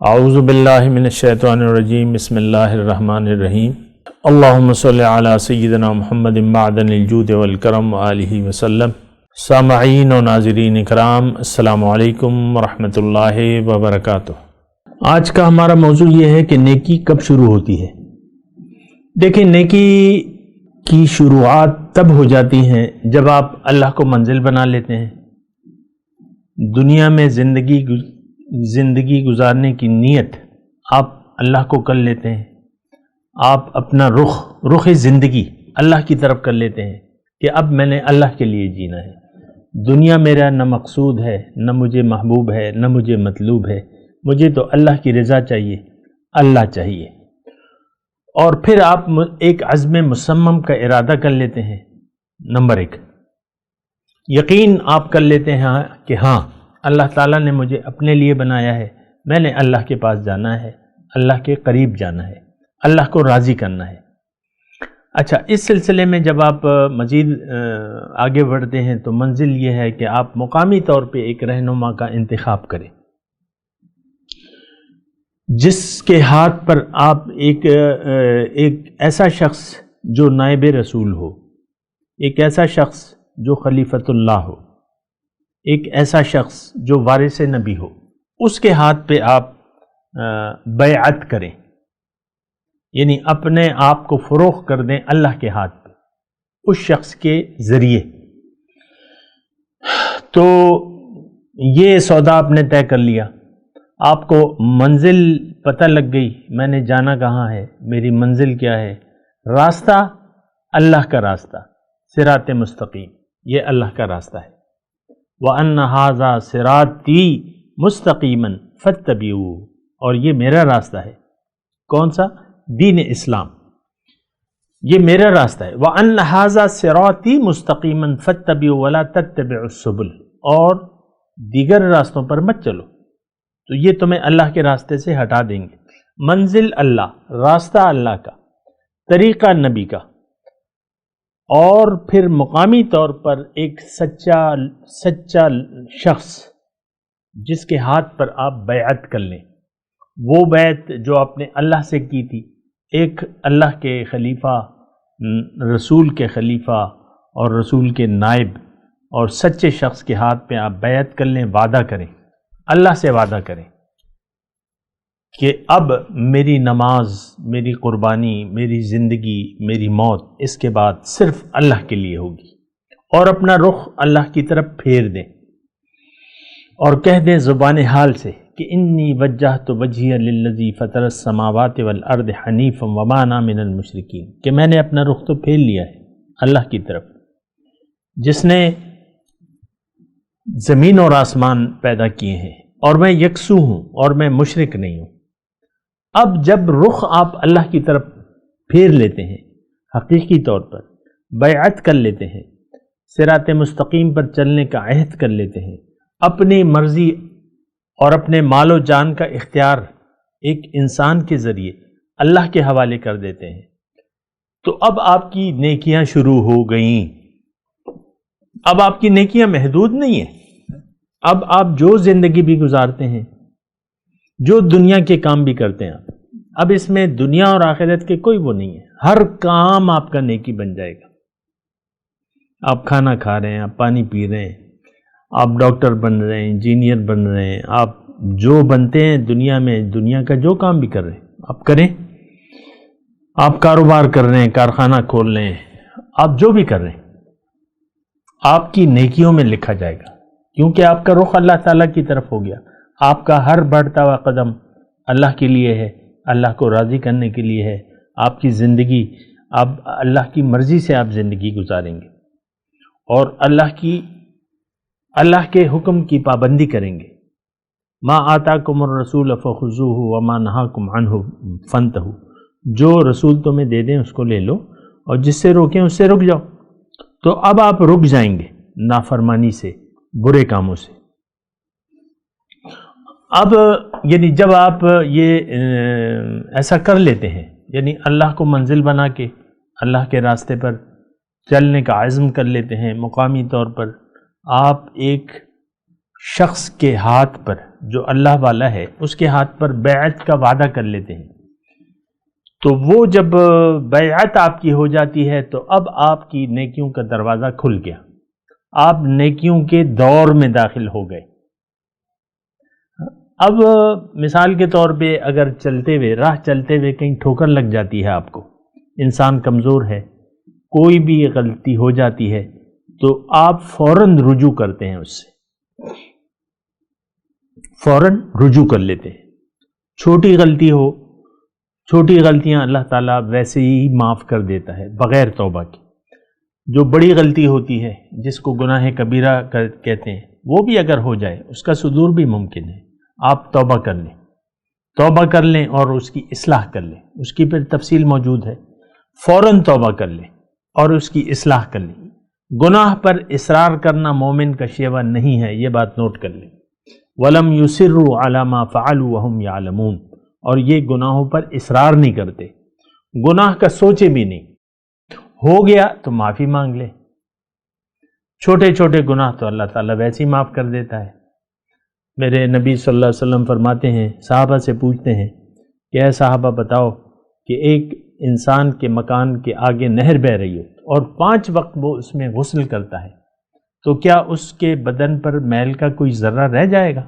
اعوذ باللہ من الشیطان الرجیم بسم اللہ الرحمن الرحیم اللہم صلی علی سیدنا محمد معدن الجود والکرم وآلہ وسلم۔ سامعین و ناظرین اکرام، السلام علیکم ورحمۃ اللہ وبرکاتہ۔ آج کا ہمارا موضوع یہ ہے کہ نیکی کب شروع ہوتی ہے۔ دیکھیں، نیکی کی شروعات تب ہو جاتی ہیں جب آپ اللہ کو منزل بنا لیتے ہیں، دنیا میں زندگی گزارنے کی نیت آپ اللہ کو کر لیتے ہیں، آپ اپنا رخ زندگی اللہ کی طرف کر لیتے ہیں کہ اب میں نے اللہ کے لیے جینا ہے، دنیا میرا نہ مقصود ہے، نہ مجھے محبوب ہے، نہ مجھے مطلوب ہے، مجھے تو اللہ کی رضا چاہیے، اللہ چاہیے۔ اور پھر آپ ایک عزم مصمم کا ارادہ کر لیتے ہیں۔ نمبر 1، یقین آپ کر لیتے ہیں کہ ہاں، اللہ تعالیٰ نے مجھے اپنے لیے بنایا ہے، میں نے اللہ کے پاس جانا ہے، اللہ کے قریب جانا ہے، اللہ کو راضی کرنا ہے۔ اچھا، اس سلسلے میں جب آپ مزید آگے بڑھتے ہیں تو منزل یہ ہے کہ آپ مقامی طور پہ ایک رہنما کا انتخاب کریں، جس کے ہاتھ پر آپ ایک ایسا شخص جو نائب رسول ہو، ایک ایسا شخص جو خلیفۃ اللہ ہو، ایک ایسا شخص جو وارث نبی ہو، اس کے ہاتھ پہ آپ بیعت کریں، یعنی اپنے آپ کو فروخت کر دیں اللہ کے ہاتھ پہ اس شخص کے ذریعے۔ تو یہ سودا آپ نے طے کر لیا، آپ کو منزل پتہ لگ گئی، میں نے جانا کہاں ہے، میری منزل کیا ہے، راستہ اللہ کا راستہ، صراط مستقیم، یہ اللہ کا راستہ ہے۔ وَأَنَّ هَذَا صِرَاطِي مُسْتَقِيمًا فَاتَّبِعُوهُ، اور یہ میرا راستہ ہے۔ کون سا؟ دین اسلام، یہ میرا راستہ ہے۔ وَأَنَّ هَذَا صِرَاطِي مُسْتَقِيمًا فَاتَّبِعُوهُ وَلَا تَتَّبِعُوا السُّبُلَ، اور دیگر راستوں پر مت چلو، تو یہ تمہیں اللہ کے راستے سے ہٹا دیں گے۔ منزل اللہ، راستہ اللہ کا، طریقہ نبی کا، اور پھر مقامی طور پر ایک سچا شخص جس کے ہاتھ پر آپ بیعت کر لیں، وہ بیعت جو آپ نے اللہ سے کی تھی، ایک اللہ کے خلیفہ، رسول کے خلیفہ اور رسول کے نائب اور سچے شخص کے ہاتھ پہ آپ بیعت کر لیں، وعدہ کریں، اللہ سے وعدہ کریں کہ اب میری نماز، میری قربانی، میری زندگی، میری موت اس کے بعد صرف اللہ کے لیے ہوگی، اور اپنا رخ اللہ کی طرف پھیر دیں اور کہہ دیں زبان حال سے کہ انی وجہت وجہی للذی فطر السماوات والارض حنیفا وما انا من المشرکین، کہ میں نے اپنا رخ تو پھیر لیا ہے اللہ کی طرف، جس نے زمین اور آسمان پیدا کیے ہیں، اور میں یکسو ہوں اور میں مشرک نہیں ہوں۔ اب جب رخ آپ اللہ کی طرف پھیر لیتے ہیں، حقیقی طور پر بیعت کر لیتے ہیں، صراط مستقیم پر چلنے کا عہد کر لیتے ہیں، اپنی مرضی اور اپنے مال و جان کا اختیار ایک انسان کے ذریعے اللہ کے حوالے کر دیتے ہیں، تو اب آپ کی نیکیاں شروع ہو گئیں۔ اب آپ کی نیکیاں محدود نہیں ہیں، اب آپ جو زندگی بھی گزارتے ہیں، جو دنیا کے کام بھی کرتے ہیں، اب اس میں دنیا اور آخرت کے کوئی وہ نہیں ہے، ہر کام آپ کا نیکی بن جائے گا۔ آپ کھانا کھا رہے ہیں، آپ پانی پی رہے ہیں، آپ ڈاکٹر بن رہے ہیں، انجینئر بن رہے ہیں، آپ جو بنتے ہیں دنیا میں، دنیا کا جو کام بھی کر رہے ہیں آپ کریں، آپ کاروبار کر رہے ہیں، کارخانہ کھول رہے ہیں، آپ جو بھی کر رہے ہیں آپ کی نیکیوں میں لکھا جائے گا، کیونکہ آپ کا رخ اللہ تعالیٰ کی طرف ہو گیا، آپ کا ہر بڑھتا ہوا قدم اللہ کے لیے ہے، اللہ کو راضی کرنے کے لیے ہے، آپ کی زندگی، آپ اللہ کی مرضی سے آپ زندگی گزاریں گے، اور اللہ کے حکم کی پابندی کریں گے۔ ما آتاکم الرسول فخذوہ وما نہاکم عنہ فانتہوا، جو رسول تمہیں دے دیں اس کو لے لو، اور جس سے روکیں اس سے رک جاؤ۔ تو اب آپ رک جائیں گے نافرمانی سے، برے کاموں سے۔ اب یعنی جب آپ یہ ایسا کر لیتے ہیں، یعنی اللہ کو منزل بنا کے اللہ کے راستے پر چلنے کا عزم کر لیتے ہیں، مقامی طور پر آپ ایک شخص کے ہاتھ پر، جو اللہ والا ہے اس کے ہاتھ پر بیعت کا وعدہ کر لیتے ہیں، تو وہ جب بیعت آپ کی ہو جاتی ہے تو اب آپ کی نیکیوں کا دروازہ کھل گیا، آپ نیکیوں کے دور میں داخل ہو گئے۔ اب مثال کے طور پہ اگر چلتے ہوئے، راہ چلتے ہوئے کہیں ٹھوکر لگ جاتی ہے، آپ کو، انسان کمزور ہے، کوئی بھی غلطی ہو جاتی ہے تو آپ فوراً رجوع کرتے ہیں، اس سے فوراً رجوع کر لیتے ہیں۔ چھوٹی غلطی ہو، چھوٹی غلطیاں اللہ تعالیٰ ویسے ہی معاف کر دیتا ہے بغیر توبہ کے۔ جو بڑی غلطی ہوتی ہے جس کو گناہ کبیرہ کہتے ہیں، وہ بھی اگر ہو جائے اس کا صدور بھی ممکن ہے، آپ توبہ کر لیں، توبہ کر لیں اور اس کی اصلاح کر لیں، اس کی پھر تفصیل موجود ہے، فوراً توبہ کر لیں اور اس کی اصلاح کر لیں۔ گناہ پر اصرار کرنا مومن کا شیوہ نہیں ہے، یہ بات نوٹ کر لیں۔ وَلَمْ يُصِرُّوا عَلَى مَا فَعَلُوا وَهُمْ يَعْلَمُونَ، اور یہ گناہوں پر اصرار نہیں کرتے، گناہ کا سوچے بھی نہیں، ہو گیا تو معافی مانگ لے۔ چھوٹے چھوٹے گناہ تو اللہ تعالیٰ ویسے ہی معاف کر دیتا ہے۔ میرے نبی صلی اللہ علیہ وسلم فرماتے ہیں، صحابہ سے پوچھتے ہیں کہ اے صحابہ بتاؤ کہ ایک انسان کے مکان کے آگے نہر بہہ رہی ہو اور 5 وقت وہ اس میں غسل کرتا ہے، تو کیا اس کے بدن پر میل کا کوئی ذرہ رہ جائے گا؟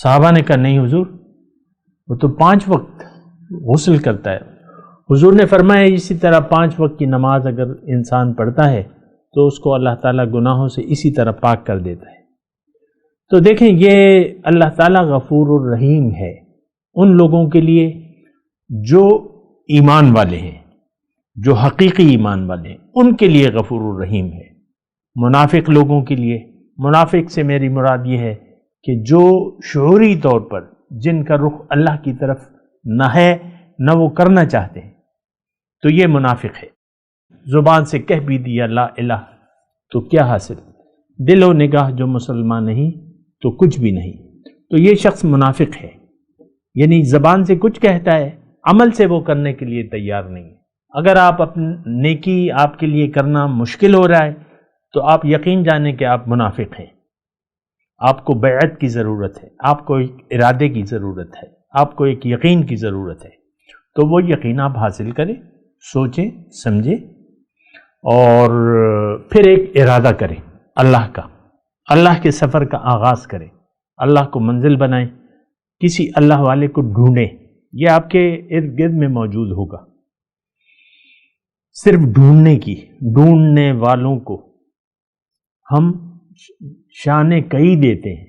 صحابہ نے کہا نہیں حضور، وہ تو 5 وقت غسل کرتا ہے۔ حضور نے فرمایا اسی طرح 5 وقت کی نماز اگر انسان پڑھتا ہے تو اس کو اللہ تعالیٰ گناہوں سے اسی طرح پاک کر دیتا ہے۔ تو دیکھیں، یہ اللہ تعالیٰ غفور الرحیم ہے ان لوگوں کے لیے جو ایمان والے ہیں، جو حقیقی ایمان والے ہیں، ان کے لیے غفور الرحیم ہے۔ منافق لوگوں کے لیے، منافق سے میری مراد یہ ہے کہ جو شعوری طور پر جن کا رخ اللہ کی طرف نہ ہے، نہ وہ کرنا چاہتے ہیں، تو یہ منافق ہے۔ زبان سے کہہ بھی دیا لا الہ تو کیا حاصل، دل و نگاہ جو مسلمان نہیں تو کچھ بھی نہیں، تو یہ شخص منافق ہے۔ یعنی زبان سے کچھ کہتا ہے، عمل سے وہ کرنے کے لیے تیار نہیں ہے۔ اگر آپ اپنی نیکی آپ کے لیے کرنا مشکل ہو رہا ہے تو آپ یقین جانیں کہ آپ منافق ہیں۔ آپ کو بیعت کی ضرورت ہے، آپ کو ایک ارادے کی ضرورت ہے، آپ کو ایک یقین کی ضرورت ہے، تو وہ یقین آپ حاصل کریں، سوچیں سمجھیں اور پھر ایک ارادہ کریں اللہ کا، اللہ کے سفر کا آغاز کریں، اللہ کو منزل بنائیں، کسی اللہ والے کو ڈھونڈیں، یہ آپ کے ارد گرد میں موجود ہوگا۔ صرف ڈھونڈنے والوں کو ہم شان کئی دیتے ہیں۔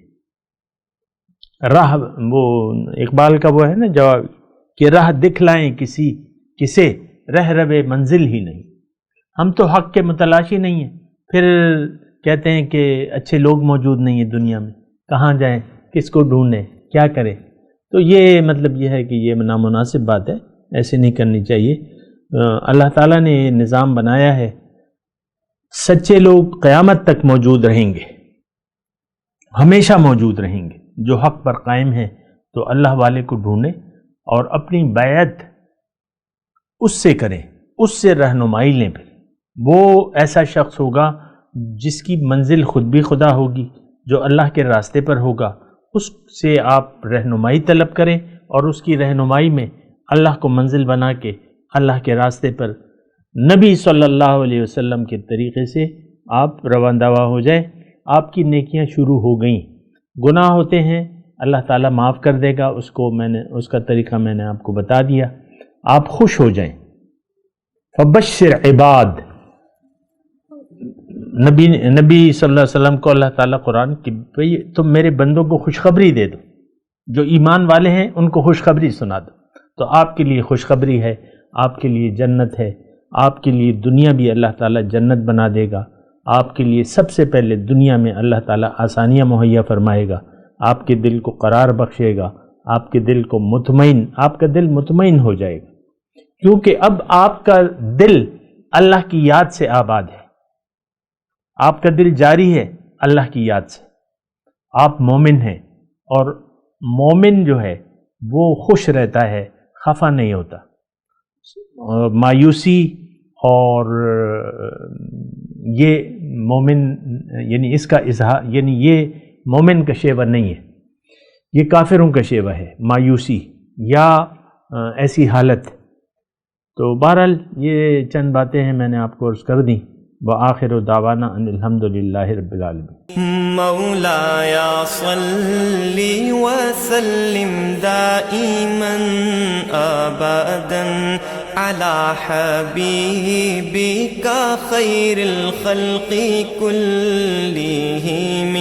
راہ، وہ اقبال کا وہ ہے نا جواب کہ راہ دکھلائیں کسے رہ روے منزل ہی نہیں۔ ہم تو حق کے متلاشی نہیں ہیں، پھر کہتے ہیں کہ اچھے لوگ موجود نہیں ہیں دنیا میں، کہاں جائیں، کس کو ڈھونڈیں، کیا کریں؟ تو یہ مطلب یہ ہے کہ یہ نامناسب بات ہے، ایسے نہیں کرنی چاہیے۔ اللہ تعالیٰ نے یہ نظام بنایا ہے، سچے لوگ قیامت تک موجود رہیں گے، ہمیشہ موجود رہیں گے۔ جو حق پر قائم ہیں تو اللہ والے کو ڈھونڈیں اور اپنی بیعت اس سے کریں، اس سے رہنمائی لیں۔ پھر وہ ایسا شخص ہوگا جس کی منزل خود بھی خدا ہوگی، جو اللہ کے راستے پر ہوگا، اس سے آپ رہنمائی طلب کریں اور اس کی رہنمائی میں اللہ کو منزل بنا کے اللہ کے راستے پر نبی صلی اللہ علیہ وسلم کے طریقے سے آپ رواں دوا ہو جائیں۔ آپ کی نیکیاں شروع ہو گئیں، گناہ ہوتے ہیں اللہ تعالیٰ معاف کر دے گا، اس کا طریقہ میں نے آپ کو بتا دیا، آپ خوش ہو جائیں۔ فبشر عباد، نبی صلی اللہ علیہ وسلم کو اللہ تعالیٰ قرآن کی بھئی تم میرے بندوں کو خوشخبری دے دو، جو ایمان والے ہیں ان کو خوشخبری سنا دو۔ تو آپ کے لیے خوشخبری ہے، آپ کے لیے جنت ہے، آپ کے لیے دنیا بھی اللہ تعالیٰ جنت بنا دے گا، آپ کے لیے سب سے پہلے دنیا میں اللہ تعالیٰ آسانیاں مہیا فرمائے گا، آپ کے دل کو قرار بخشے گا، آپ کے دل کو آپ کا دل مطمئن ہو جائے گا، کیونکہ اب آپ کا دل اللہ کی یاد سے آباد ہے، آپ کا دل جاری ہے اللہ کی یاد سے، آپ مومن ہیں، اور مومن جو ہے وہ خوش رہتا ہے، خفا نہیں ہوتا۔ مایوسی اور یہ مومن یعنی اس کا اظہار، یعنی مومن کا شیوہ نہیں ہے، یہ کافروں کا شیوہ ہے، مایوسی یا ایسی حالت۔ تو بہرحال یہ چند باتیں ہیں میں نے آپ کو عرض کر دیں۔ وآخر دعوانا ان الحمدللہ رب العالمین۔ مولاي صل وسلم دائما ابدا على حبيبك خير الخلق كلهم